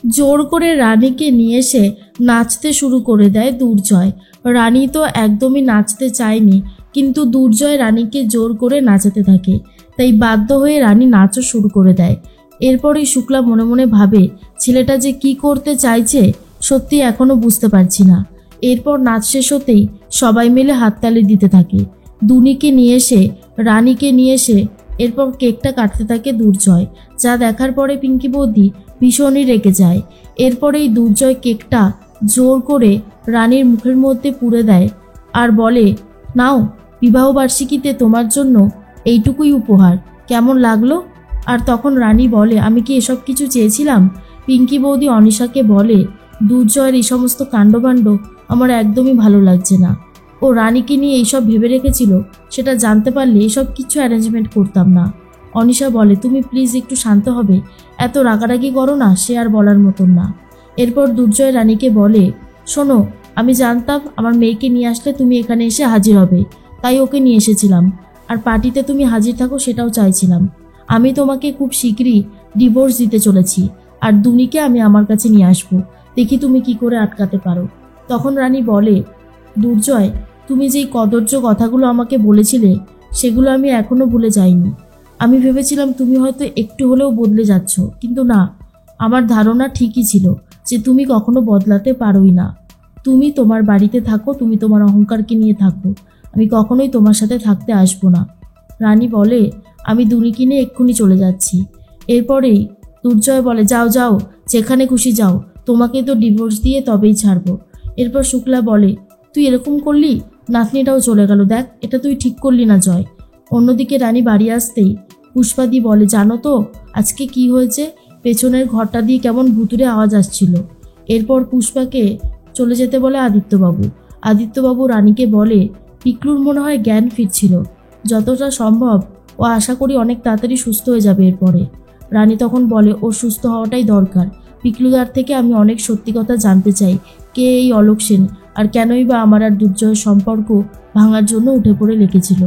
জোর করে রানীকে নিয়ে এসে নাচতে শুরু করে দেয় দুর্জয়। রানী তো একদমই নাচতে চায়নি, কিন্তু দুর্জয় রানীকে জোর করে নাচাতে থাকে, তাই বাধ্য হয়ে রানী নাচও শুরু করে দেয়। এরপরই শুক্লা মনে মনে ভাবে, ছেলেটা যে কি করতে চাইছে সত্যি এখনও বুঝতে পারছি না। এরপর নাচ শেষ হতেই সবাই মিলে হাততালি দিতে থাকে। দুনিকে নিয়ে এসে, রানীকে নিয়ে এসে এরপর কেকটা কাটতে থাকে দুর্জয়, যা দেখার পরে পিঙ্কি বৌদি ভীষণই রেগে যায়। এরপরেই দুর্জয় কেকটা জোর করে রানীর মুখের মধ্যে পুরে দেয় আর বলে, নাও, বিবাহবার্ষিকীতে তোমার জন্য এইটুকুই উপহার, কেমন লাগলো? আর তখন রানী বলে, আমি কি এসব কিছু চেয়েছিলাম? পিঙ্কি বৌদি অনিশাকে বলে, দুর্জয়ের এই সমস্ত কাণ্ডবাণ্ড আমার একদমই ভালো লাগছে না। ও রানীকে নিয়ে এইসব ভেবে রেখেছিল, সেটা জানতে পারলে এসব কিছু অ্যারেঞ্জমেন্ট করতাম না। অনিশা বলে, তুমি প্লিজ একটু শান্ত হবে, এত রাগারাগি করো না, সে আর বলার মতন না। এরপর দুর্জয় রানীকে বলে, শোনো, আমি জানতাম আমার মেয়েকে নিয়ে আসলে তুমি এখানে এসে হাজির হবে, তাই ওকে নিয়ে এসেছিলাম। আর পার্টিতে তুমি হাজির থাকো সেটাও চাইছিলাম। আমি তোমাকে খুব শীঘ্রই ডিভোর্স দিতে চলেছি, আর দুনিকে আমি আমার কাছে নিয়ে আসবো, দেখি তুমি কি করে আটকাতে পারো। তখন রানী বলে, দুর্জয়, তুমি যেই কদর্য কথাগুলো আমাকে বলেছিলে সেগুলো আমি এখনো ভুলে যাইনি। আমি ভেবেছিলাম তুমি হয়তো একটু হলেও বদলে যাচ্ছ, কিন্তু না, আমার ধারণা ঠিকই ছিল যে তুমি কখনো বদলাতে পারোই না। তুমি তোমার বাড়িতে থাকো, তুমি তোমার অহংকারকে নিয়ে থাকো, আমি কখনোই তোমার সাথে থাকতে আসবো না। রানী বলে, আমি দুনিকে নিয়ে এক্ষুনি চলে যাচ্ছি। এরপরেই দুর্জয় বলে, যাও যাও, যেখানে খুশি যাও, তোমাকে তো ডিভোর্স দিয়ে তবেই ছাড়বো। এরপর শুক্লা বলে, তুই এরকম করলি, নাতনিটাও চলে গেল, দেখ এটা তুই ঠিক করলি না জয়। অন্যদিকে রানী বাড়ি আসতেই পুষ্পাদি বলে, জানো তো আজকে কি হয়েছে? পেছনের ঘরটা দিয়ে কেমন ভুতুরে আওয়াজ আসছিল। এরপর পুষ্পাকে চলে যেতে বলে আদিত্যবাবু। আদিত্যবাবু রানীকে বলে, পিকলুর মনে হয় জ্ঞান ফিরছিল, যতটা সম্ভব ও আশা করি অনেক তাড়াতাড়ি সুস্থ হয়ে যাবে এরপরে। রানী তখন বলে, ওর সুস্থ হওয়াটাই দরকার। পিকলুদার থেকে আমি অনেক সত্যি কথা জানতে চাই, কে এই অলোক সেন, আর কেনই বা আমার আর দুর্জয়ের সম্পর্ক ভাঙার জন্য উঠে পড়ে লেগেছিল।